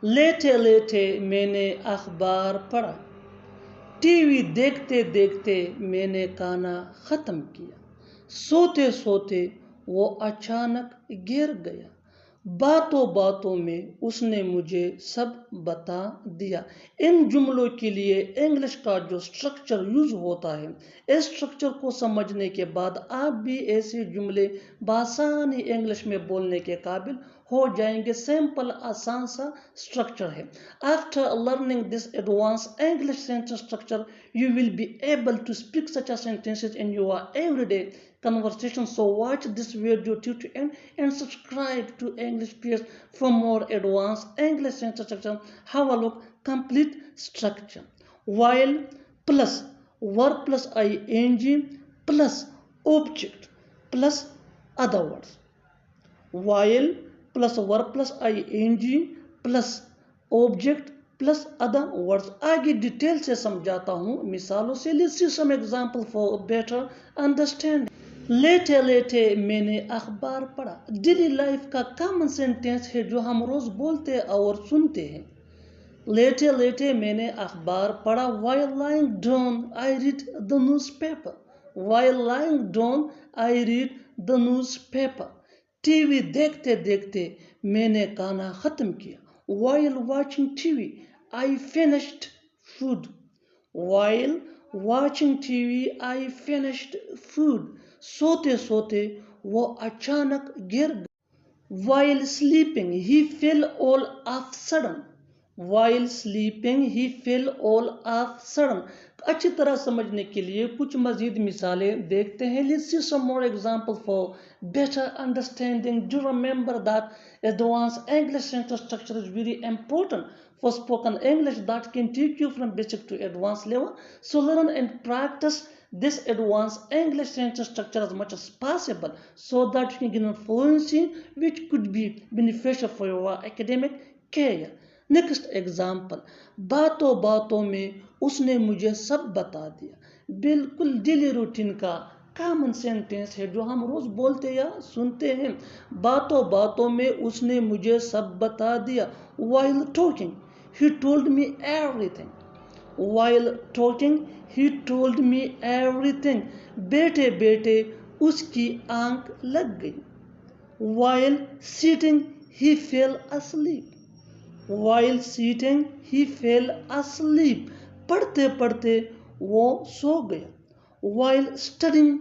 लेटे लेटे मैंने अखबार पढ़ा, टीवी देखते देखते मैंने खाना ख़त्म किया, सोते सोते वो अचानक गिर गया, बातों बातों में उसने मुझे सब बता दिया। इन जुमलों के लिए इंग्लिश का जो स्ट्रक्चर यूज होता है, इस स्ट्रक्चर को समझने के बाद आप भी ऐसे जुमले बासानी इंग्लिश में बोलने के काबिल हो जाएंगे। सिंपल आसान सा स्ट्रक्चर है। After learning this advance English sentence structure you will be able to speak such a sentences in your everyday conversation. So watch this video till to end and subscribe to English Peers for more advanced English sentence structure. Have a look. Complete structure. While plus verb plus ing plus object plus other words. While plus verb plus ing plus object plus other words. आगे detail से समझाता हूँ मिसालों से। Let's see some example for better understanding. लेटे लेटे मैंने अखबार पढ़ा डेली लाइफ का कॉमन सेंटेंस है जो हम रोज बोलते और सुनते हैं। लेटे लेटे मैंने अखबार पढ़ा। While lying down I read the newspaper. While lying down I read the newspaper. TV देखते देखते मैंने खाना खत्म किया। While watching TV, I finished food. While watching TV, I finished food. सोते सोते वो अचानक गिर गया। While sleeping, he fell all of sudden. While sleeping, he fell all of sudden. अच्छी तरह समझने के लिए कुछ मजीद मिसालें देखते हैं। Let's see some more example for better understanding. Do remember that advanced English sentence structure is very important for spoken English that can take you from basic to advanced level. So learn and practice this advanced English sentence structure as much as possible so that you can gain fluency which could be beneficial for your academic career. Next example, बातों बातों में उसने मुझे सब बता दिया। बिल्कुल daily routine का कॉमन सेंटेंस है जो हम रोज बोलते या सुनते हैं। बातों बातों में उसने मुझे सब बता दिया। While talking, he told me everything. While talking, he told me everything. बैठे बैठे उसकी आंख लग गई। While sitting, he fell asleep. While sitting, he fell asleep. पढ़ते पढ़ते वो सो गया। While studying,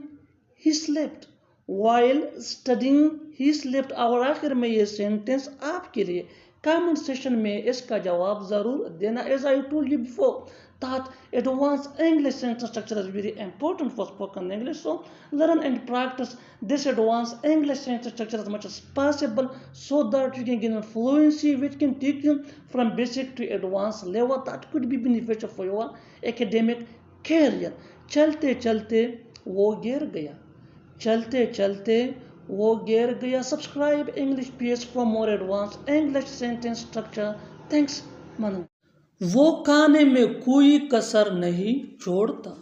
he slept. While studying, he slept. और आखिर में ये सेंटेंस आपके लिए कमेंट सेशन में इसका जवाब जरूर देना। As I told you before that advanced English sentence structure is very important for spoken English. So learn and practice this advanced English sentence structure as much as possible so that you can gain fluency which can take you from basic to advanced level that could be beneficial for your academic career. चलते चलते वो गिर गया। चलते चलते वो गिर गया। Subscribe English PS for more advanced English sentence structure. Thanks Manu. वो खाने में कोई कसर नहीं छोड़ता।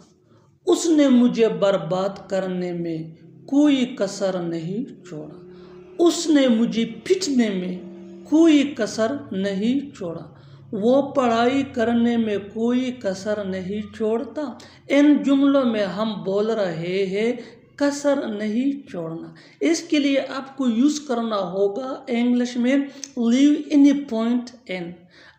उसने मुझे बर्बाद करने में कोई कसर नहीं छोड़ा। उसने मुझे पिटने में कोई कसर नहीं छोड़ा। वो पढ़ाई करने में कोई कसर नहीं छोड़ता। इन जुमलों में हम बोल रहे हैं कसर नहीं छोड़ना। इसके लिए आपको यूज करना होगा इंग्लिश में लीव इन पॉइंट इन।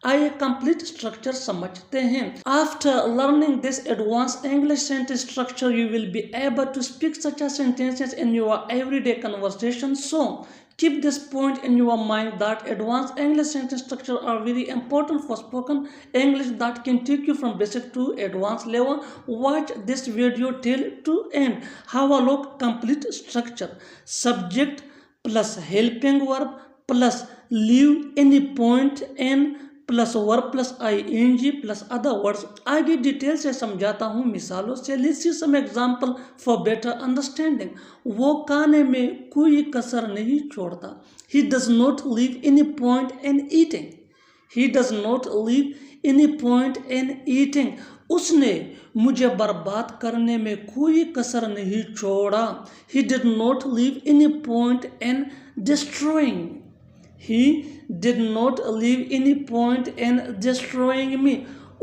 आइए कंप्लीट स्ट्रक्चर समझते हैं। After learning this advance English sentence structure you will be able to speak such sentences in your everyday conversation. So keep this point in your mind that advanced English sentence structure are very important for spoken English that can take you from basic to advanced level. Watch this video till to end. Have a look. Complete structure: subject plus helping verb plus leave any point in plus verb plus ing plus other words. आगे detail से समझाता हूँ मिसालों से। Let's see some example for better understanding. वो खाने में कोई कसर नहीं छोड़ता। He does not leave any point in eating. He does not leave any point in eating. उसने मुझे बर्बाद करने में कोई कसर नहीं छोड़ा। He did not leave any point in destroying. He did not leave any point in destroying me.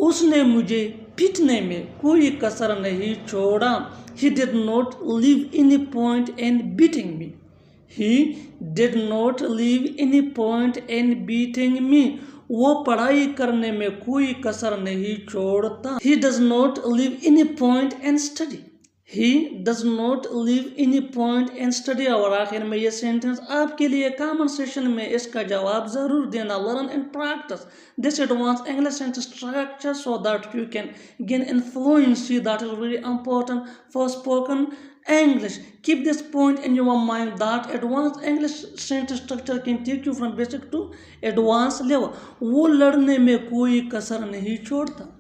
उसने मुझे पीटने में कोई कसर नहीं छोड़ा. He did not leave any point in beating me. He did not leave any point in beating me. वो पढ़ाई करने में कोई कसर नहीं छोड़ता. He does not leave any point in study. He does not leave any point in study. और आखिर में ये सेंटेंस आपके लिए कमेंट सेशन में इसका जवाब ज़रूर देना. Learn and practice this advanced English sentence structure so that you can gain fluency. That is very important for spoken English. Keep this point in your mind that advanced English sentence structure can take you from basic to advanced level. वो लड़ने में कोई कसर नहीं छोड़ता.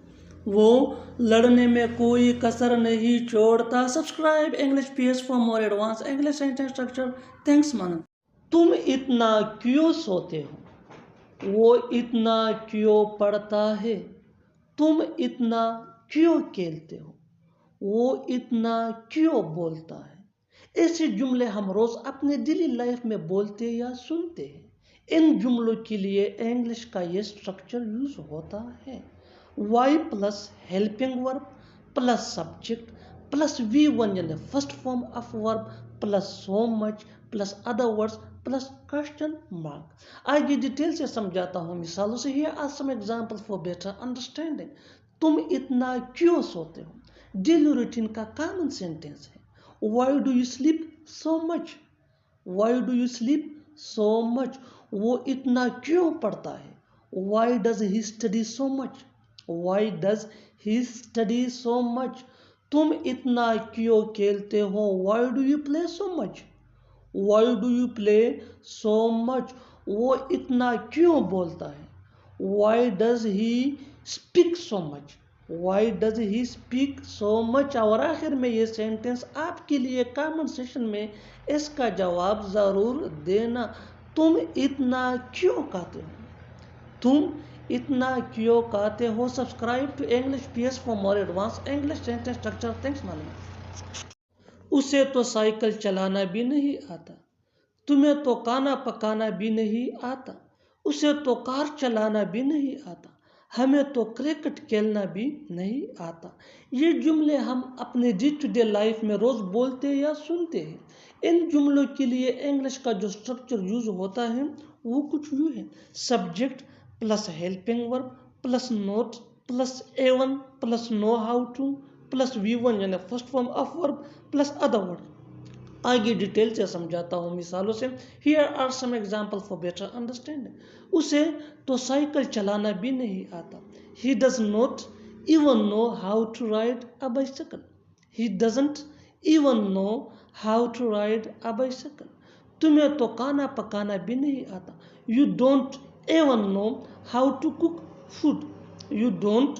वो लड़ने में कोई कसर नहीं छोड़ता. Subscribe English PS for more advance English sentence structure. Thanks मानन. तुम इतना क्यों सोते हो? वो इतना क्यों पढ़ता है? तुम इतना क्यों खेलते हो? वो इतना क्यों बोलता है? ऐसे जुमले हम रोज अपने डेली लाइफ में बोलते या सुनते हैं. इन जुमलों के लिए इंग्लिश का ये स्ट्रक्चर यूज होता है. Y plus helping verb plus subject plus V1 यानी first form of verb plus so much plus other words plus question mark. आगे डिटेल से समझाता हूँ मिसालों से. Here are some examples for better understanding. तुम इतना क्यों सोते हो? डेली रूटीन का कॉमन सेंटेंस है. Why do you sleep so much? Why do you sleep so much? वो इतना क्यों पढ़ता है? Why does he study so much? Why does he study so much? तुम इतना क्यों खेलते हो? Why do you play so much? Why do you play so much? वो इतना क्यों बोलता है? Why does he speak so much? Why does he speak so much? और आखिर में ये सेंटेंस आपके लिए कमेंट सेशन में इसका जवाब ज़रूर देना. तुम इतना क्यों कहते हो? तुम इतना क्यों कहते हो? Subscribe to English PS for more advance English sentence structure. Thanks मालूम. उसे तो साइकिल चलाना भी नहीं आता. तुम्हें तो खाना पकाना भी नहीं आता. उसे तो कार चलाना भी नहीं आता. हमें तो क्रिकेट खेलना भी नहीं आता. ये जुमले हम अपने डे टू डे लाइफ में रोज बोलते या सुनते हैं. इन जुमलों के लिए इंग्लिश का जो स्ट्रक्चर यूज होता है वो कुछ यूँ है. Subject plus helping verb plus not plus A1 plus know how to plus V1 यानी first form of verb plus other word. आगे डिटेल से समझाता हूँ मिसालों से. Here are some example for better understanding. उसे तो साइकिल चलाना भी नहीं आता. He does not even know how to ride a bicycle. He doesn't even know how to ride a bicycle. तुम्हें तो खाना पकाना भी नहीं आता. You don't even know how to cook food. You don't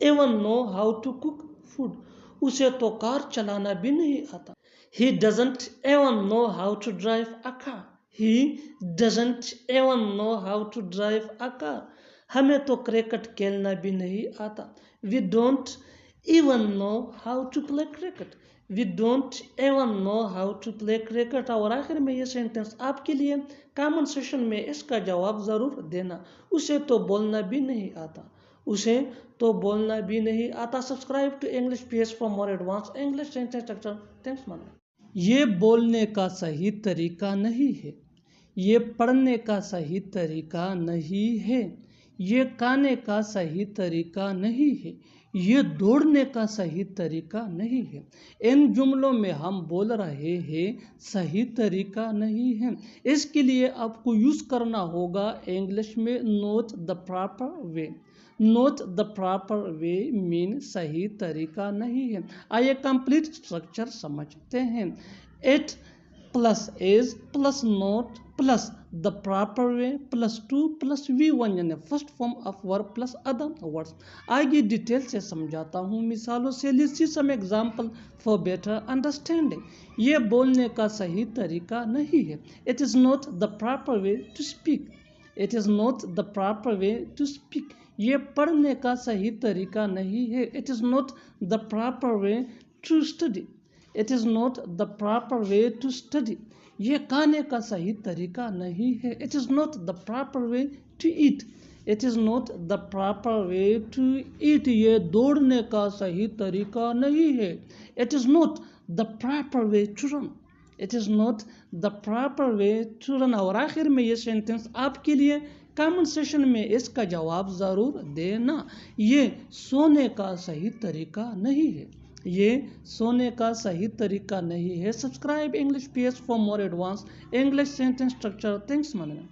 even know how to cook food. उसे तो car चलाना भी नहीं आता. He doesn't even know how to drive a car. He doesn't even know how to drive a car. हमें तो cricket खेलना भी नहीं आता. We don't even know how to play cricket. We don't even know how to play cricket. और आखिर में ये सेंटेंस आपके लिए कमेंट सेशन में इसका जवाब ज़रूर देना. उसे तो बोलना भी नहीं आता. उसे तो बोलना भी नहीं आता. Subscribe to English PS for more advance English sentence structure. Thanks man. ये बोलने का सही तरीका नहीं है. ये पढ़ने का सही तरीका नहीं है. ये खाने का सही तरीका नहीं है. ये दौड़ने का सही तरीका नहीं है. इन जुमलों में हम बोल रहे हैं सही तरीका नहीं है. इसके लिए आपको यूज़ करना होगा इंग्लिश में not the proper way. Not the proper way mean सही तरीका नहीं है. आइए कंप्लीट स्ट्रक्चर समझते हैं. It plus is plus not plus the proper way plus to plus V1 यानी first form of verb plus other words. आगे detail से समझाता हूँ मिसालों से. Let's see some example for better understanding. ये बोलने का सही तरीका नहीं है. It is not the proper way to speak. It is not the proper way to speak. ये पढ़ने का सही तरीका नहीं है. It is not the proper way to study. It is not the proper way to study. ये खाने का सही तरीका नहीं है। It is not the proper way to eat. It is not the proper way to eat. ये दौड़ने का सही तरीका नहीं है। It is not the proper way to run. It is not the proper way to run. और आखिर में ये सेंटेंस आपके लिए, कमेंट सेशन में इसका जवाब ज़रूर देना। ये सोने का सही तरीका नहीं है। ये सोने का सही तरीका नहीं है। Subscribe English PS for more advance English sentence structure. Thanks मानना।